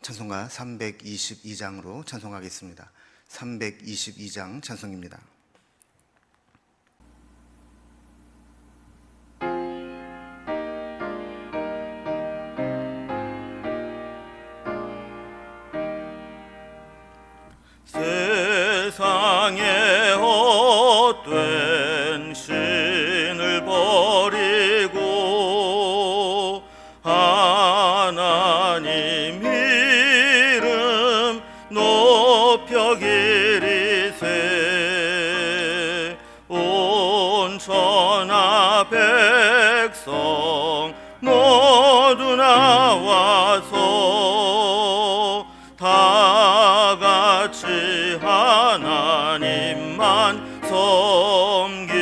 찬송가 322장으로 찬송하겠습니다. 322장 찬송입니다. 세상에 헛된 신을 버리고 하나님 이름 높여 기리세. 온 천하 백성 모두 나와서 다 같이 하나님만 섬기세.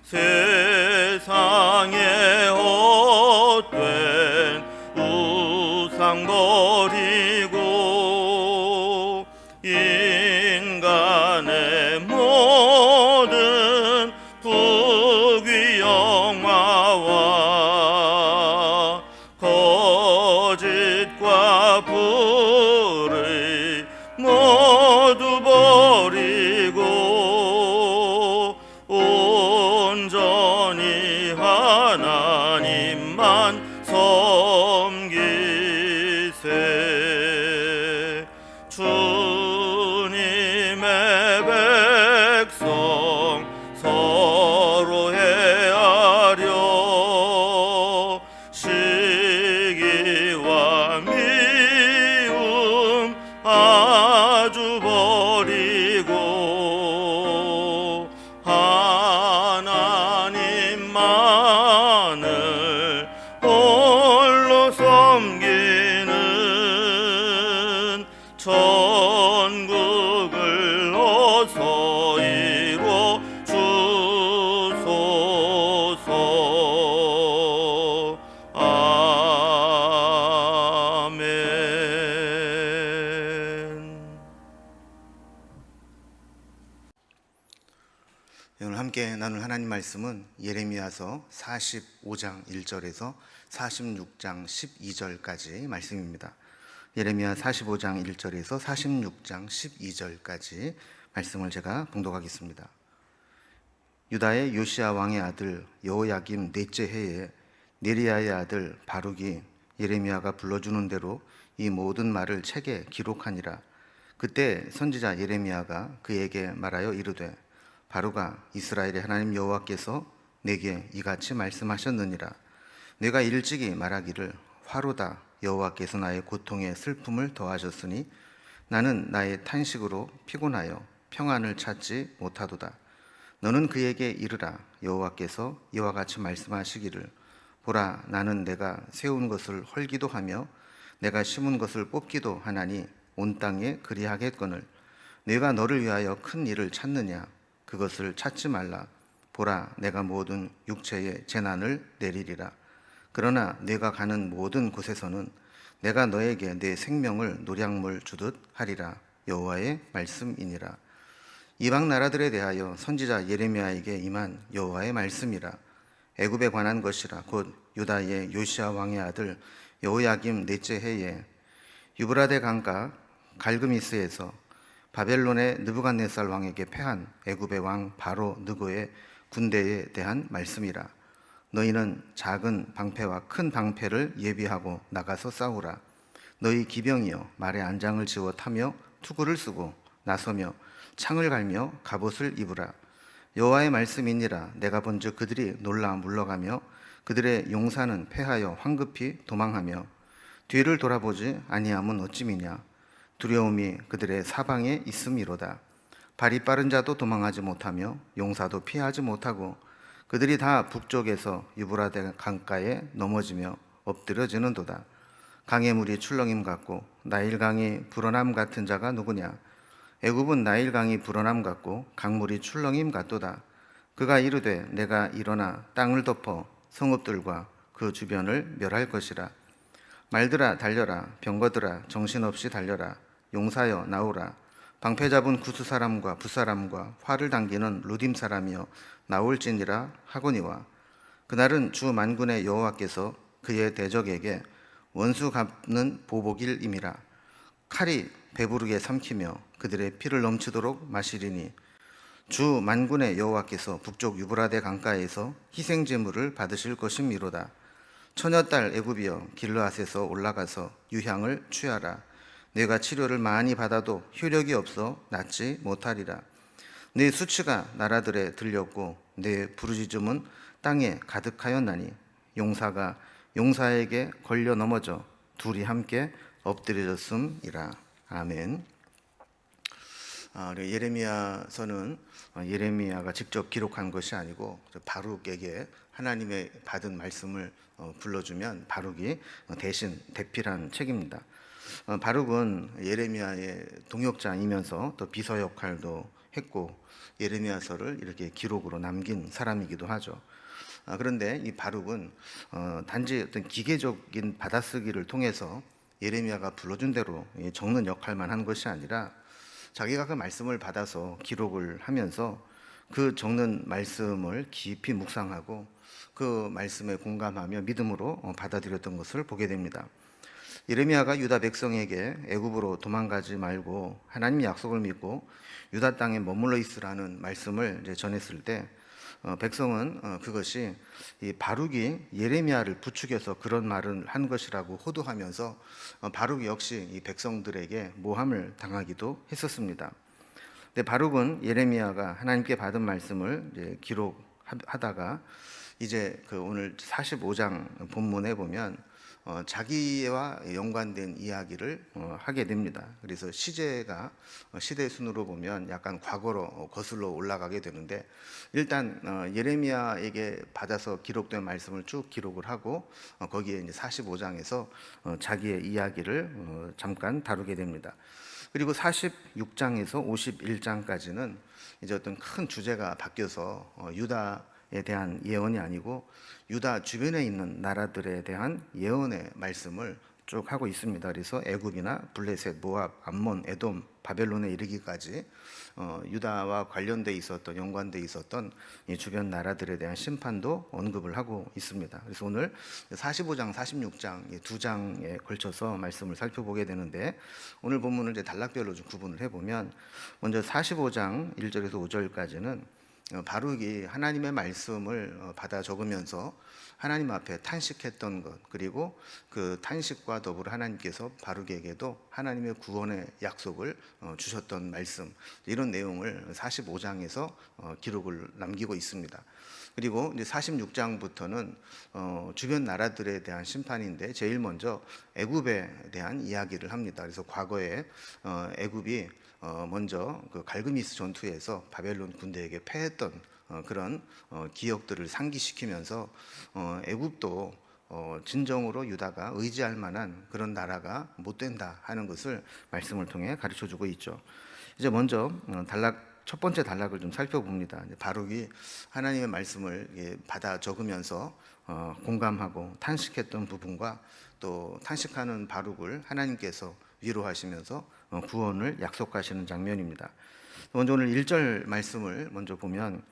세상에 헛된 우상 버리고 인간의 모든 부귀 영화와 거짓과 불의 모두 버리고 온전히 하나님만 섬기세. 주님의 백성 서로 헤아려 시기와 미움 아주 버리고 하나님만을 홀로 섬기는 천국을 어서 이루어 주소서. 아멘. 오늘 함께 나눌 하나님 말씀은 예레미야서 45장 1절에서 46장 12절까지 말씀입니다. 예레미야 45장 1절에서 46장 12절까지 말씀을 제가 봉독하겠습니다. 유다의 요시야 왕의 아들 여호야김 넷째 해에 네리야의 아들 바룩이 예레미야가 불러주는 대로 이 모든 말을 책에 기록하니라. 그때 선지자 예레미야가 그에게 말하여 이르되, 바룩아, 이스라엘의 하나님 여호와께서 내게 이같이 말씀하셨느니라. 내가 일찍이 말하기를 화로다, 여호와께서 나의 고통에 슬픔을 더하셨으니 나는 나의 탄식으로 피곤하여 평안을 찾지 못하도다. 너는 그에게 이르라. 여호와께서 이와 같이 말씀하시기를, 보라, 나는 내가 세운 것을 헐기도 하며 내가 심은 것을 뽑기도 하나니 온 땅에 그리하겠거늘 내가 너를 위하여 큰 일을 찾느냐? 그것을 찾지 말라. 보라, 내가 모든 육체에 재난을 내리리라. 그러나 내가 가는 모든 곳에서는 내가 너에게 내 생명을 노량물 주듯 하리라. 여호와의 말씀이니라. 이방 나라들에 대하여 선지자 예레미야에게 임한 여호와의 말씀이라. 애굽에 관한 것이라. 곧 유다의 요시야 왕의 아들 여호야김 넷째 해에 유브라데 강가 갈그미스에서 바벨론의 느부갓네살 왕에게 패한 애굽의 왕 바로 느고의 군대에 대한 말씀이라. 너희는 작은 방패와 큰 방패를 예비하고 나가서 싸우라. 너희 기병이여, 말에 안장을 지워 타며 투구를 쓰고 나서며 창을 갈며 갑옷을 입으라. 여호와의 말씀이니라. 내가 본즉 그들이 놀라 물러가며 그들의 용사는 패하여 황급히 도망하며 뒤를 돌아보지 아니함은 어찌미냐. 두려움이 그들의 사방에 있음이로다. 발이 빠른 자도 도망하지 못하며 용사도 피하지 못하고 그들이 다 북쪽에서 유브라데 강가에 넘어지며 엎드려지는도다. 강의 물이 출렁임 같고 나일강이 불어남 같은 자가 누구냐. 애굽은 나일강이 불어남 같고 강물이 출렁임 같도다. 그가 이르되, 내가 일어나 땅을 덮어 성읍들과 그 주변을 멸할 것이라. 말들아 달려라. 병거들아 정신없이 달려라. 용사여 나오라. 방패 잡은 구스 사람과 붓사람과 활을 당기는 루딤 사람이여 나올지니라 하거니와. 그날은 주 만군의 여호와께서 그의 대적에게 원수 갚는 보복일임이라. 칼이 배부르게 삼키며 그들의 피를 넘치도록 마시리니 주 만군의 여호와께서 북쪽 유브라데 강가에서 희생 제물을 받으실 것임이로다. 처녀딸 애굽이여 길르앗에서 올라가서 유향을 취하라. 내가 치료를 많이 받아도 효력이 없어 낫지 못하리라. 내 수치가 나라들에 들렸고 내 부르짖음은 땅에 가득하였나니 용사가 용사에게 걸려 넘어져 둘이 함께 엎드려졌음이라. 아멘. 예레미야서는 예레미야가 직접 기록한 것이 아니고 바룩에게 하나님의 받은 말씀을 불러주면 바룩이 대신 대필한 책입니다. 바룩은 예레미야의 동역자이면서 또 비서 역할도 했고 예레미야서를 이렇게 기록으로 남긴 사람이기도 하죠. 그런데 이 바룩은 단지 어떤 기계적인 받아쓰기를 통해서 예레미야가 불러준 대로 적는 역할만 한 것이 아니라 자기가 그 말씀을 받아서 기록을 하면서 그 적는 말씀을 깊이 묵상하고 그 말씀에 공감하며 믿음으로 받아들였던 것을 보게 됩니다. 예레미야가 유다 백성에게 애굽으로 도망가지 말고 하나님 약속을 믿고 유다 땅에 머물러 있으라는 말씀을 이제 전했을 때 백성은 그것이 이 바룩이 예레미야를 부추겨서 그런 말을 한 것이라고 호도하면서 바룩 역시 이 백성들에게 모함을 당하기도 했었습니다. 근데 바룩은 예레미야가 하나님께 받은 말씀을 이제 기록하다가 이제 그 오늘 45장 본문에 보면 자기와 연관된 이야기를 하게 됩니다. 그래서 시제가 시대 순으로 보면 약간 과거로 거슬러 올라가게 되는데 일단 예레미야에게 받아서 기록된 말씀을 쭉 기록을 하고 거기에 이제 45장에서 자기의 이야기를 잠깐 다루게 됩니다. 그리고 46장에서 51장까지는 이제 어떤 큰 주제가 바뀌어서 유다에 대한 예언이 아니고 유다 주변에 있는 나라들에 대한 예언의 말씀을 쭉 하고 있습니다. 그래서 애굽이나 블레셋, 모압, 암몬, 에돔, 바벨론에 이르기까지 유다와 관련돼 있었던 연관돼 있었던 이 주변 나라들에 대한 심판도 언급을 하고 있습니다. 그래서 오늘 45장, 46장 두 장에 걸쳐서 말씀을 살펴보게 되는데 오늘 본문을 이제 단락별로 좀 구분을 해보면 먼저 45장 1절에서 5절까지는 바룩이 하나님의 말씀을 받아 적으면서 하나님 앞에 탄식했던 것 그리고 그 탄식과 더불어 하나님께서 바룩에게도 하나님의 구원의 약속을 주셨던 말씀 이런 내용을 45장에서 기록을 남기고 있습니다. 그리고 이제 46장부터는 주변 나라들에 대한 심판인데 제일 먼저 애굽에 대한 이야기를 합니다. 그래서 과거에 애굽이 먼저 그 갈그미스 전투에서 바벨론 군대에게 패했던 그런 기억들을 상기시키면서 애굽도 진정으로 유다가 의지할 만한 그런 나라가 못 된다 하는 것을 말씀을 통해 가르쳐주고 있죠. 이제 먼저 첫 번째 단락을 좀 살펴봅니다. 바룩이 하나님의 말씀을 받아 적으면서 공감하고 탄식했던 부분과 또 탄식하는 바룩을 하나님께서 위로하시면서 구원을 약속하시는 장면입니다. 먼저 오늘 1절 말씀을 먼저 보면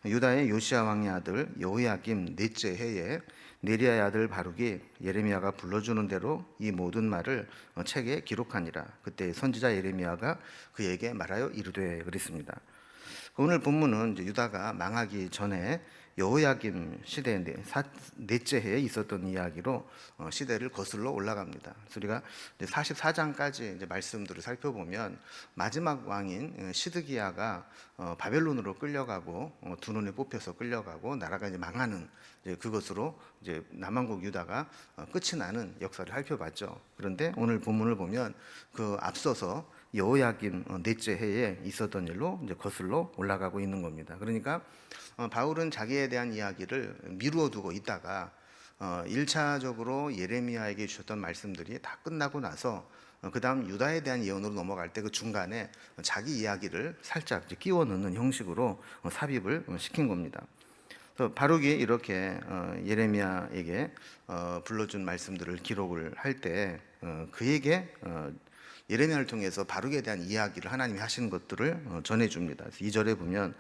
유다의 요시야 왕의 아들 여호야김 넷째 해에 네리야의 아들 바룩이 예레미야가 불러주는 대로 이 모든 말을 책에 기록하니라. 그때 선지자 예레미야가 그에게 말하여 이르되 그랬습니다. 오늘 본문은 이제 유다가 망하기 전에 여호야김 시대 넷째 해에 있었던 이야기로 시대를 거슬러 올라갑니다. 그래서 우리가 44장까지 이제 말씀들을 살펴보면 마지막 왕인 시드기야가 바벨론으로 끌려가고 두 눈에 뽑혀서 끌려가고 나라가 이제 망하는 그것으로 이제 남왕국 유다가 끝이 나는 역사를 살펴봤죠. 그런데 오늘 본문을 보면 그 앞서서 여호야김 넷째 해에 있었던 일로 이제 거슬러 올라가고 있는 겁니다. 그러니까 바울은 자기에 대한 이야기를 미루어 두고 있다가 1차적으로 예레미야에게 주셨던 말씀들이 다 끝나고 나서 그 다음 유다에 대한 예언으로 넘어갈 때 그 중간에 자기 이야기를 살짝 끼워 넣는 형식으로 삽입을 시킨 겁니다. 바룩이 이렇게 예레미야에게 불러준 말씀들을 기록을 할 때 그에게 예레미야를 통해서 바룩에 대한 이야기를 하나님이 하신 것들을 전해줍니다. 그래서 2절에 보면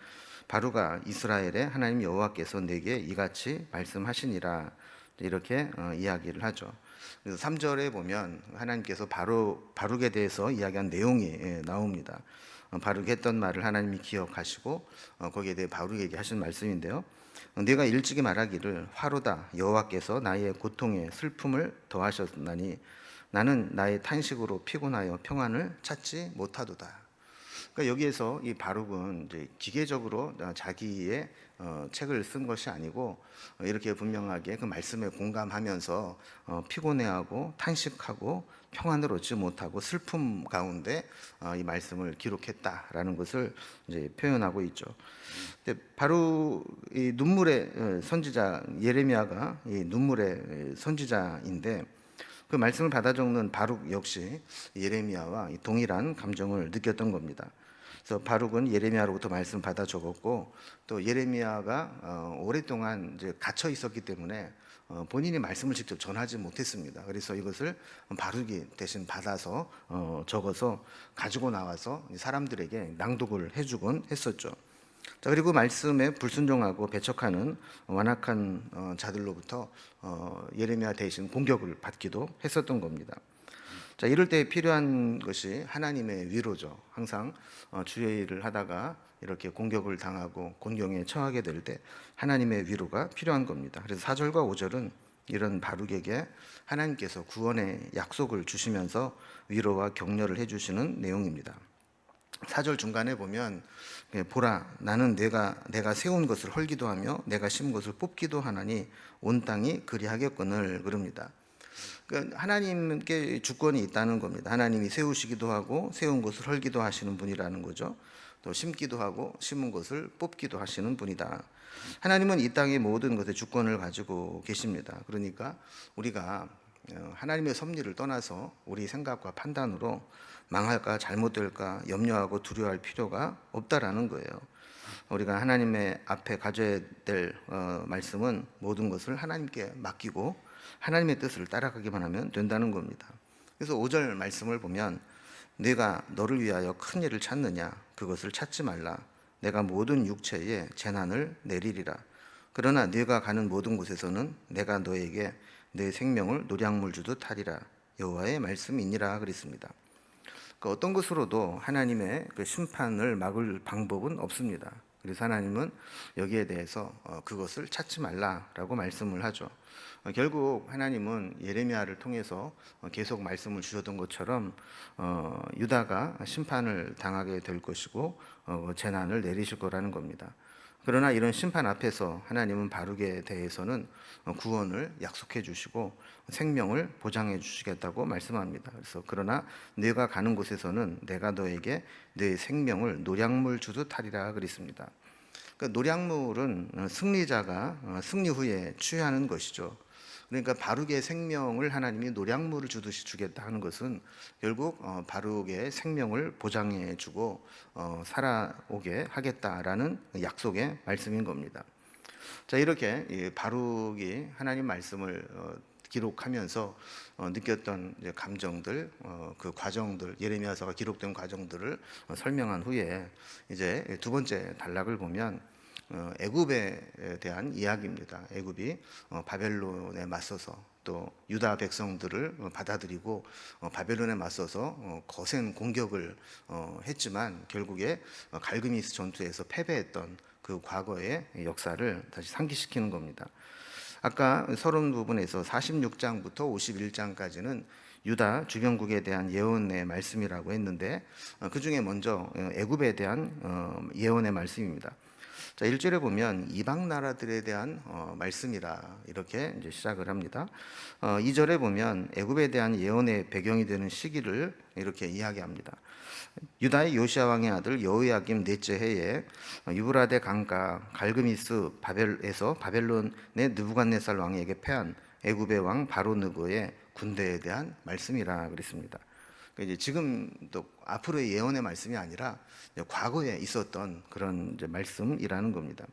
바룩아 이스라엘의 하나님 여호와께서 내게 이같이 말씀하시니라. 이렇게 이야기를 하죠. 그래서 3절에 보면 하나님께서 바룩에 대해서 이야기한 내용이 나옵니다. 바룩이 했던 말을 하나님이 기억하시고 거기에 대해 바룩에게 하신 말씀인데요. 네가 일찍이 말하기를 화로다 여호와께서 나의 고통에 슬픔을 더하셨나니 나는 나의 탄식으로 피곤하여 평안을 찾지 못하도다. 그러니까 여기에서 이 바룩은 이제 기계적으로 자기의 책을 쓴 것이 아니고 이렇게 분명하게 그 말씀에 공감하면서 피곤해하고 탄식하고 평안을 얻지 못하고 슬픔 가운데 이 말씀을 기록했다라는 것을 이제 표현하고 있죠. 근데 바로 이 눈물의 선지자 예레미야가 이 눈물의 선지자인데 그 말씀을 받아 적는 바룩 역시 예레미야와 동일한 감정을 느꼈던 겁니다. 그래서 바룩은 예레미야로부터 말씀 받아 적었고 또 예레미야가 오랫동안 이제 갇혀 있었기 때문에 본인이 말씀을 직접 전하지 못했습니다. 그래서 이것을 바룩이 대신 받아서 적어서 가지고 나와서 사람들에게 낭독을 해주곤 했었죠. 자, 그리고 말씀에 불순종하고 배척하는 완악한 자들로부터 예레미야 대신 공격을 받기도 했었던 겁니다. 자, 이럴 때 필요한 것이 하나님의 위로죠. 항상 주의 일을 하다가 이렇게 공격을 당하고 곤경에 처하게 될 때 하나님의 위로가 필요한 겁니다. 그래서 4절과 5절은 이런 바룩에게 하나님께서 구원의 약속을 주시면서 위로와 격려를 해주시는 내용입니다. 4절 중간에 보면 보라 나는 내가 세운 것을 헐기도 하며 내가 심은 것을 뽑기도 하나니 온 땅이 그리하겠거늘 그럽니다. 그러니까 하나님께 주권이 있다는 겁니다. 하나님이 세우시기도 하고 세운 것을 헐기도 하시는 분이라는 거죠. 또 심기도 하고 심은 것을 뽑기도 하시는 분이다. 하나님은 이 땅의 모든 것에 주권을 가지고 계십니다. 그러니까 우리가 하나님의 섭리를 떠나서 우리 생각과 판단으로 망할까 잘못될까 염려하고 두려워할 필요가 없다라는 거예요. 우리가 하나님의 앞에 가져야 될 말씀은 모든 것을 하나님께 맡기고 하나님의 뜻을 따라가기만 하면 된다는 겁니다. 그래서 5절 말씀을 보면 네가 너를 위하여 큰 일을 찾느냐 그것을 찾지 말라 내가 모든 육체에 재난을 내리리라 그러나 네가 가는 모든 곳에서는 내가 너에게 내 생명을 노량물 주듯 하리라 여호와의 말씀이니라 그랬습니다. 그 어떤 것으로도 하나님의 그 심판을 막을 방법은 없습니다. 그래서 하나님은 여기에 대해서 그것을 찾지 말라라고 말씀을 하죠. 결국 하나님은 예레미야를 통해서 계속 말씀을 주셨던 것처럼 유다가 심판을 당하게 될 것이고 재난을 내리실 거라는 겁니다. 그러나 이런 심판 앞에서 하나님은 바룩에 대해서는 구원을 약속해 주시고 생명을 보장해 주시겠다고 말씀합니다. 그래서 그러나 네가 가는 곳에서는 내가 너에게 네 생명을 노량물 주듯 하리라 그랬습니다. 그러니까 노량물은 승리자가 승리 후에 취하는 것이죠. 그러니까 바룩의 생명을 하나님이 노량물을 주듯이 주겠다 하는 것은 결국 바룩의 생명을 보장해 주고 살아오게 하겠다라는 약속의 말씀인 겁니다. 자, 이렇게 바룩이 하나님 말씀을 기록하면서 느꼈던 감정들, 그 과정들, 예레미야서가 기록된 과정들을 설명한 후에 이제 두 번째 단락을 보면 애굽에 대한 이야기입니다. 애굽이 바벨론에 맞서서 또 유다 백성들을 받아들이고 바벨론에 맞서서 거센 공격을 했지만 결국에 갈그미스 전투에서 패배했던 그 과거의 역사를 다시 상기시키는 겁니다. 아까 서론 부분에서 46장부터 51장까지는 유다 주변국에 대한 예언의 말씀이라고 했는데 그 중에 먼저 애굽에 대한 예언의 말씀입니다. 자, 1절에 보면 이방 나라들에 대한 말씀이라 이렇게 이제 시작을 합니다. 2절에 보면 애굽에 대한 예언의 배경이 되는 시기를 이렇게 이야기합니다. 유다의 요시야 왕의 아들 여호야김 넷째 해에 유브라데 강가 갈그미스 바벨에서 바벨론의 느부갓네살 왕에게 패한 애굽의 왕 바로느고의 군대에 대한 말씀이라 그랬습니다. 이제 지금 또 앞으로의 예언의 말씀이 아니라 과거에 있었던 그런 이제 말씀이라는 겁니다.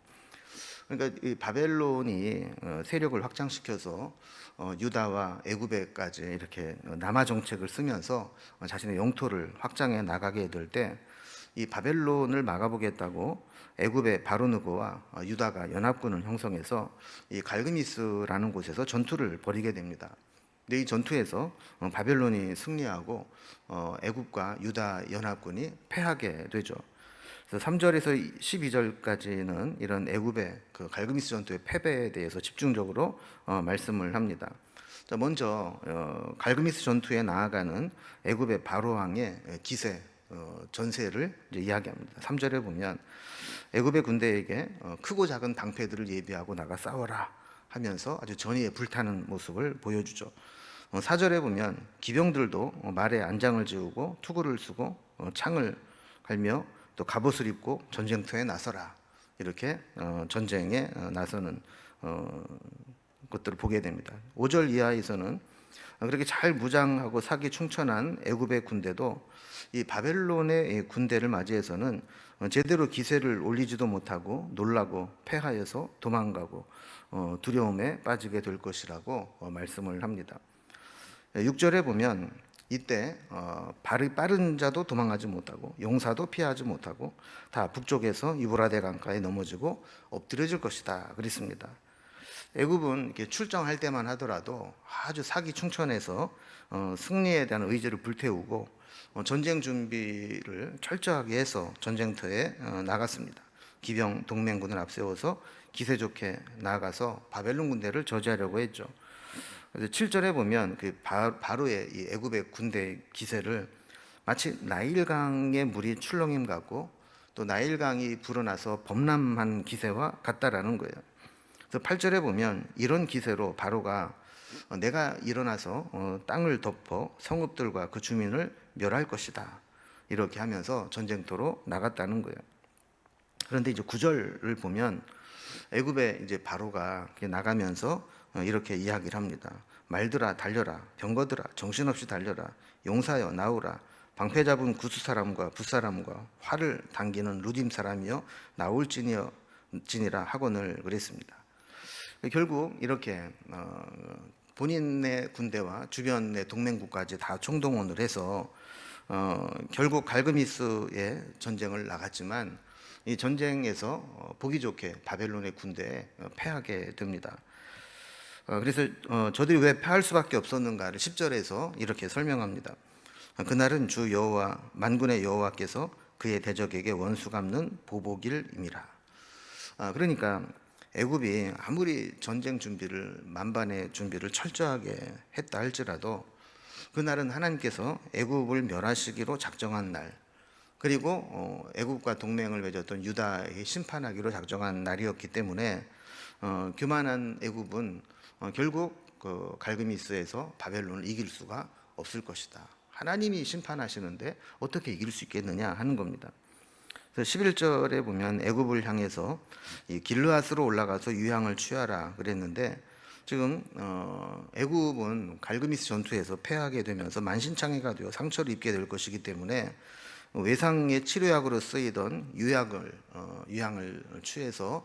그러니까 이 바벨론이 세력을 확장시켜서 유다와 애굽에까지 이렇게 남하 정책을 쓰면서 자신의 영토를 확장해 나가게 될 때 이 바벨론을 막아보겠다고 애굽의 바로느고와 유다가 연합군을 형성해서 이 갈그미스라는 곳에서 전투를 벌이게 됩니다. 근데 이 전투에서 바벨론이 승리하고 애굽과 유다 연합군이 패하게 되죠. 그래서 3절에서 12절까지는 이런 애굽의 그 갈그미스 전투의 패배에 대해서 집중적으로 말씀을 합니다. 자, 먼저 갈그미스 전투에 나아가는 애굽의 바로 왕의 기세 전세를 이제 이야기합니다. 3절에 보면 애굽의 군대에게 크고 작은 방패들을 예비하고 나가 싸워라 하면서 아주 전의에 불타는 모습을 보여주죠. 4절에 보면 기병들도 말에 안장을 지우고 투구를 쓰고 창을 갈며 또 갑옷을 입고 전쟁터에 나서라, 이렇게 전쟁에 나서는 것들을 보게 됩니다. 5절 이하에서는 그렇게 잘 무장하고 사기 충천한 애굽의 군대도 이 바벨론의 군대를 맞이해서는 제대로 기세를 올리지도 못하고 놀라고 패하여서 도망가고 두려움에 빠지게 될 것이라고 말씀을 합니다. 6절에 보면 이때 발이 빠른 자도 도망하지 못하고 용사도 피하지 못하고 다 북쪽에서 유브라데 강가에 넘어지고 엎드려질 것이다 그랬습니다. 애굽은 이렇게 출정할 때만 하더라도 아주 사기 충천해서 승리에 대한 의지를 불태우고 전쟁 준비를 철저하게 해서 전쟁터에 나갔습니다. 기병 동맹군을 앞세워서 기세 좋게 나가서 바벨론 군대를 저지하려고 했죠. 그래서 7절에 보면 그 바로의 이 애굽의 군대 기세를 마치 나일강의 물이 출렁임 같고 또 나일강이 불어나서 범람한 기세와 같다라는 거예요. 그래서 8절에 보면 이런 기세로 바로가 내가 일어나서 땅을 덮어 성읍들과 그 주민을 멸할 것이다, 이렇게 하면서 전쟁터로 나갔다는 거예요. 그런데 이제 9절을 보면 애굽의 이제 바로가 나가면서 이렇게 이야기를 합니다. 말들아 달려라, 병거들아 정신없이 달려라, 용사여 나오라, 방패 잡은 구스 사람과 붓사람과 활을 당기는 루딤 사람이여 나올지니라 하거늘 그랬습니다. 결국 이렇게 본인의 군대와 주변의 동맹국까지 다 총동원을 해서 결국 갈그미스의 전쟁을 나갔지만 이 전쟁에서 보기 좋게 바벨론의 군대에 패하게 됩니다. 그래서 저들이 왜 패할 수밖에 없었는가를 10절에서 이렇게 설명합니다. 그날은 주 여호와 만군의 여호와께서 그의 대적에게 원수 갚는 보복일임이라. 그러니까 애굽이 아무리 전쟁 준비를 만반의 준비를 철저하게 했다 할지라도 그날은 하나님께서 애굽을 멸하시기로 작정한 날, 그리고 애굽과 동맹을 맺었던 유다에 심판하기로 작정한 날이었기 때문에 교만한 애굽은 결국 그 갈그미스에서 바벨론을 이길 수가 없을 것이다. 하나님이 심판하시는데 어떻게 이길 수 있겠느냐 하는 겁니다. 그래서 11절에 보면 애굽을 향해서 이 길르앗으로 올라가서 유향을 취하라 그랬는데 지금 애굽은 갈그미스 전투에서 패하게 되면서 만신창이가 되어 상처를 입게 될 것이기 때문에 외상의 치료약으로 쓰이던 유향을 취해서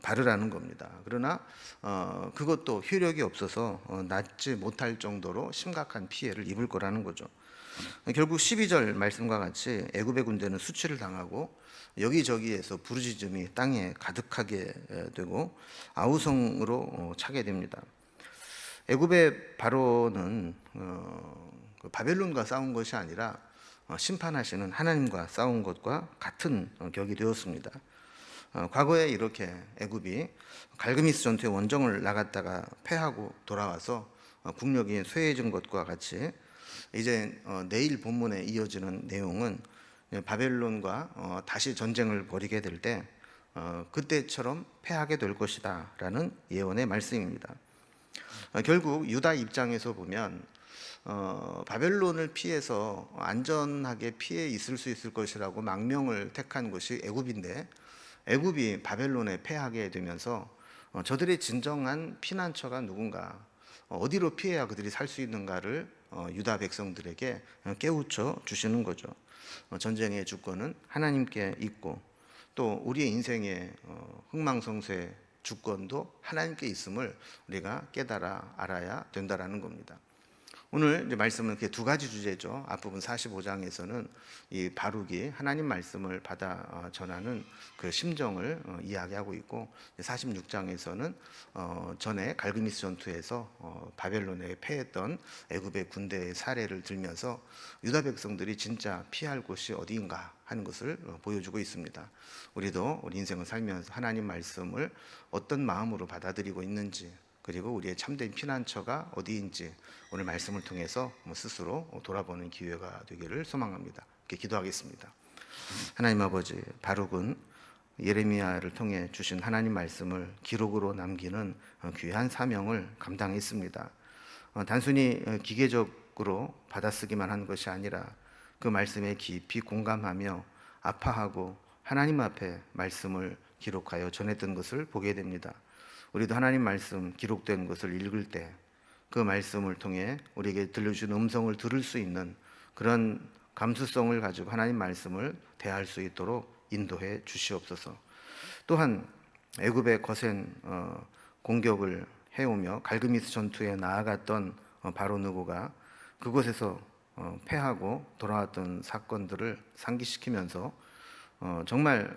바르라는 겁니다. 그러나 그것도 효력이 없어서 낫지 못할 정도로 심각한 피해를 입을 거라는 거죠. 결국 12절 말씀과 같이 애굽의 군대는 수치를 당하고 여기저기에서 부르짖음이 땅에 가득하게 되고 아우성으로 차게 됩니다. 애굽의 바로는 바벨론과 싸운 것이 아니라 심판하시는 하나님과 싸운 것과 같은 격이 되었습니다. 과거에 이렇게 애굽이 갈그미스 전투에 원정을 나갔다가 패하고 돌아와서 국력이 쇠해진 것과 같이 이제 내일 본문에 이어지는 내용은 바벨론과 다시 전쟁을 벌이게 될 때 그때처럼 패하게 될 것이다 라는 예언의 말씀입니다. 결국 유다 입장에서 보면 바벨론을 피해서 안전하게 피해 있을 수 있을 것이라고 망명을 택한 것이 애굽인데 애굽이 바벨론에 패하게 되면서 저들의 진정한 피난처가 누군가, 어디로 피해야 그들이 살 수 있는가를 유다 백성들에게 깨우쳐 주시는 거죠. 전쟁의 주권은 하나님께 있고 또 우리의 인생의 흥망성쇠 주권도 하나님께 있음을 우리가 깨달아 알아야 된다라는 겁니다. 오늘 이제 말씀은 이렇게 두 가지 주제죠. 앞부분 45장에서는 이 바룩이 하나님 말씀을 받아 전하는 그 심정을 이야기하고 있고, 46장에서는 전에 갈그미스 전투에서 바벨론에 패했던 애굽의 군대의 사례를 들면서 유다 백성들이 진짜 피할 곳이 어디인가 하는 것을 보여주고 있습니다. 우리도 우리 인생을 살면서 하나님 말씀을 어떤 마음으로 받아들이고 있는지, 그리고 우리의 참된 피난처가 어디인지 오늘 말씀을 통해서 스스로 돌아보는 기회가 되기를 소망합니다. 이렇게 기도하겠습니다. 하나님 아버지, 바룩은 예레미야를 통해 주신 하나님 말씀을 기록으로 남기는 귀한 사명을 감당했습니다. 단순히 기계적으로 받아쓰기만 한 것이 아니라 그 말씀에 깊이 공감하며 아파하고 하나님 앞에 말씀을 기록하여 전했던 것을 보게 됩니다. 우리도 하나님 말씀 기록된 것을 읽을 때 그 말씀을 통해 우리에게 들려주신 음성을 들을 수 있는 그런 감수성을 가지고 하나님 말씀을 대할 수 있도록 인도해 주시옵소서. 또한 애굽의 거센 공격을 해오며 갈그미스 전투에 나아갔던 바로 느고가 그곳에서 패하고 돌아왔던 사건들을 상기시키면서 정말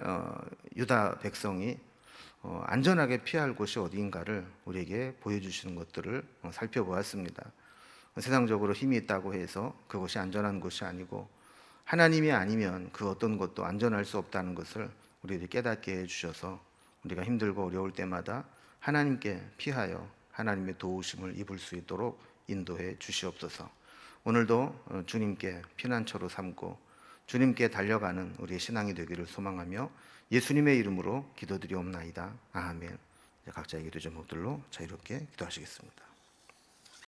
유다 백성이 안전하게 피할 곳이 어디인가를 우리에게 보여주시는 것들을 살펴보았습니다. 세상적으로 힘이 있다고 해서 그것이 안전한 곳이 아니고 하나님이 아니면 그 어떤 것도 안전할 수 없다는 것을 우리에게 깨닫게 해주셔서 우리가 힘들고 어려울 때마다 하나님께 피하여 하나님의 도우심을 입을 수 있도록 인도해 주시옵소서. 오늘도 주님께 피난처로 삼고 주님께 달려가는 우리의 신앙이 되기를 소망하며 예수님의 이름으로 기도드리옵나이다. 아멘. 각자의 기도 제목들로 자유롭게 기도하시겠습니다.